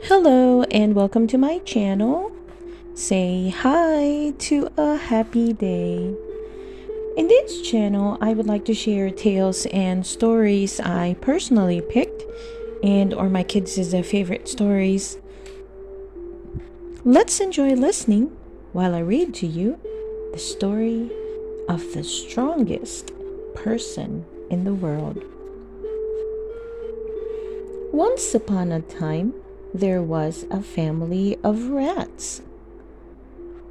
Hello and welcome to my channel. Say hi to a happy day. In this channel, I would like to share tales and stories I personally picked and or my kids' favorite stories. Let's enjoy listening while I read to you the story of the strongest person in the world. Once upon a time, there was a family of rats.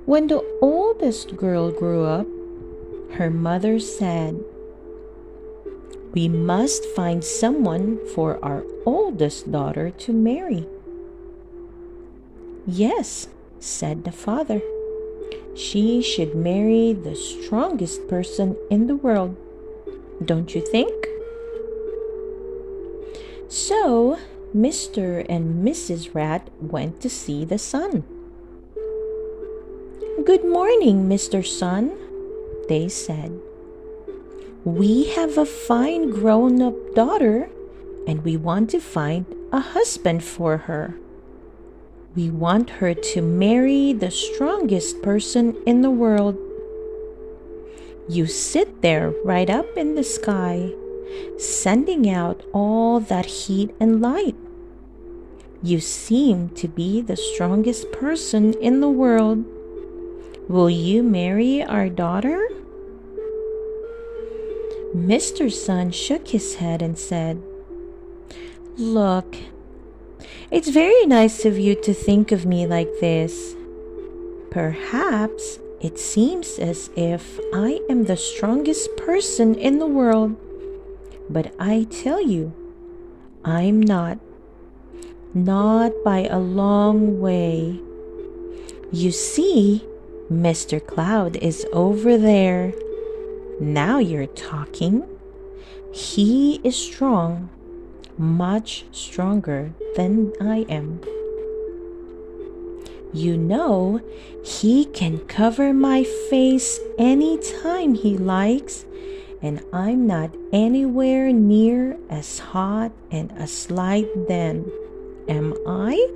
When the oldest girl grew up, her mother said, "We must find someone for our oldest daughter to marry." "Yes," said the father, "she should marry the strongest person in the world. Don't you think?" So, Mr. and Mrs. Rat went to see the sun. "Good morning, Mr. Sun," they said. "We have a fine grown-up daughter, and we want to find a husband for her. We want her to marry the strongest person in the world. You sit there right up in the sky, sending out all that heat and light. You seem to be the strongest person in the world. Will you marry our daughter?" Mr. Sun shook his head and said, "Look, it's very nice of you to think of me like this. Perhaps it seems as if I am the strongest person in the world, but I tell you, I'm not. Not by a long way. You see, Mr. Cloud is over there. Now you're talking. He is strong, much stronger than I am. You know, he can cover my face anytime he likes, and I'm not anywhere near as hot and as light then. Am I?"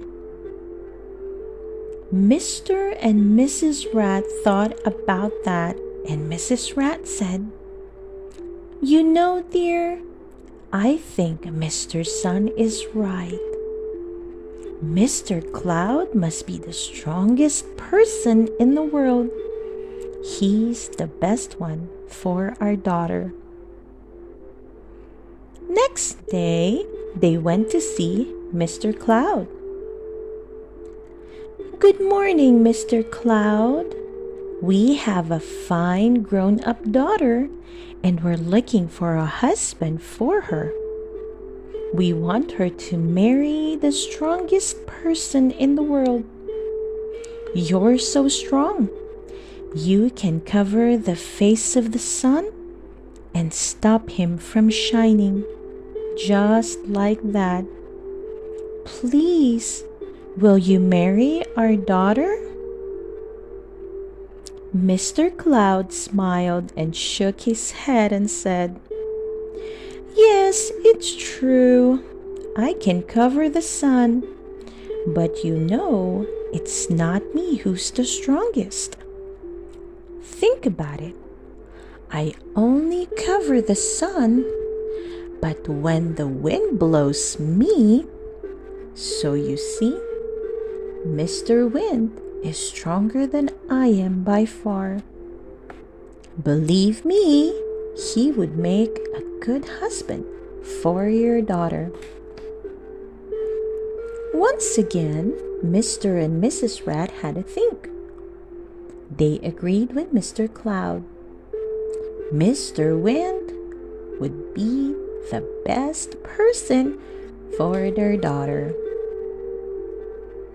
Mr. and Mrs. Rat thought about that, and Mrs. Rat said, "You know, dear, I think Mr. Sun is right. Mr. Cloud must be the strongest person in the world. He's the best one for our daughter." Next day, they went to see Mr. Cloud. "Good morning, Mr. Cloud. We have a fine grown-up daughter, and we're looking for a husband for her. We want her to marry the strongest person in the world. You're so strong. You can cover the face of the sun and stop him from shining, just like that. Please, will you marry our daughter?" Mr. Cloud smiled and shook his head and said, "Yes, it's true. I can cover the sun, but you know it's not me who's the strongest. Think about it. I only cover the sun, but when the wind blows me, so you see, Mr. Wind is stronger than I am by far. Believe me, he would make a good husband for your daughter." Once again, Mr. and Mrs. Rat had a think. They agreed with Mr. Cloud. Mr. Wind would be the best person for their daughter.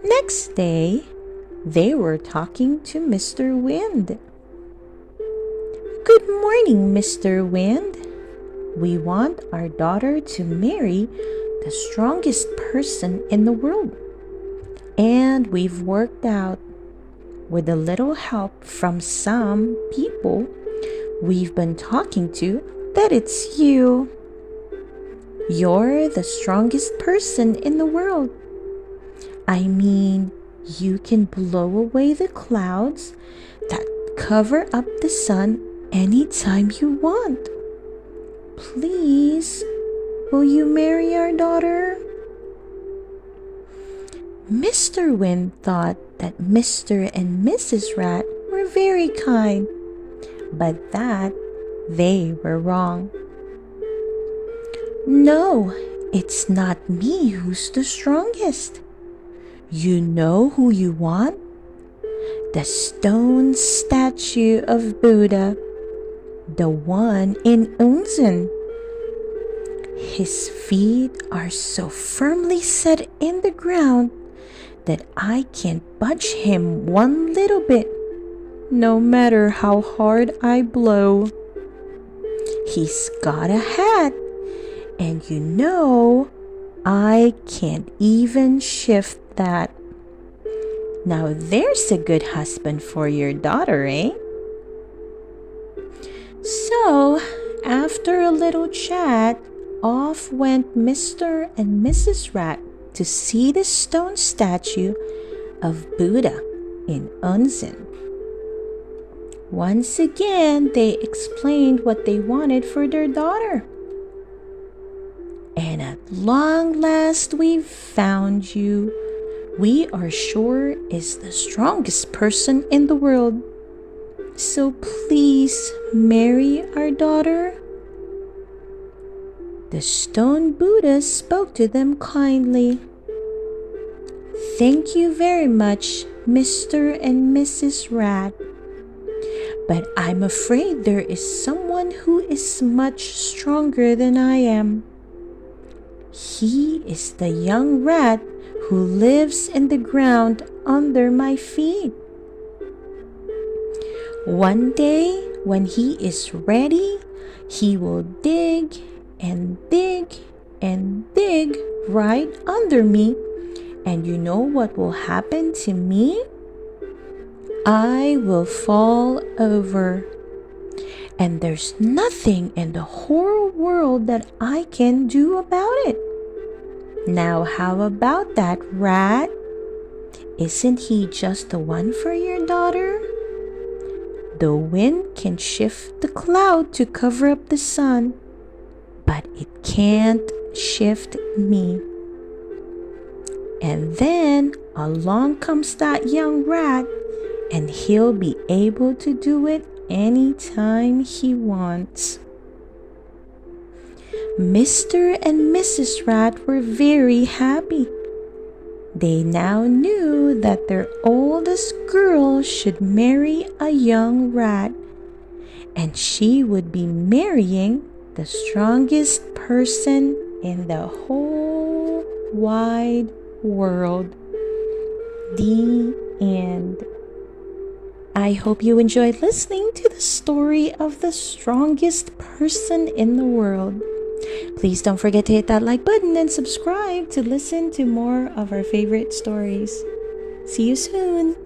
Next day, they were talking to Mr. Wind. "Good morning, Mr. Wind. We want our daughter to marry the strongest person in the world. And we've worked out, with a little help from some people we've been talking to, that it's you. You're the strongest person in the world. I mean, you can blow away the clouds that cover up the sun anytime you want. Please, will you marry our daughter? Mr. Wind thought that Mr. and Mrs. Rat were very kind, but that they were wrong. No, it's not me who's the strongest. You know who you want? The stone statue of Buddha, the one in Unzen. His feet are so firmly set in the ground that I can't budge him one little bit, no matter how hard I blow. He's got a hat, and you know I can't even shift that. Now there's a good husband for your daughter, eh? So, after a little chat, off went Mr. and Mrs. Rat to see the stone statue of Buddha in Unzen. Once again, they explained what they wanted for their daughter. And at long last we've found you. We are sure is the strongest person in the world. So please marry our daughter. The stone Buddha spoke to them kindly. Thank you very much, Mr. and Mrs. Rat. But I'm afraid there is someone who is much stronger than I am. He is the young rat who lives in the ground under my feet. One day, when he is ready, he will dig and dig and dig right under me. And you know what will happen to me? I will fall over. And there's nothing in the whole world that I can do about it. Now, how about that, rat? Isn't he just the one for your daughter? The wind can shift the cloud to cover up the sun, but it can't shift me. And then along comes that young rat, and he'll be able to do it anytime he wants. Mr. and Mrs. Rat were very happy. They now knew that their oldest girl should marry a young rat, and she would be marrying the strongest person in the whole wide world. The end. I hope you enjoyed listening to the story of the strongest person in the world. Please don't forget to hit that like button and subscribe to listen to more of our favorite stories. See you soon!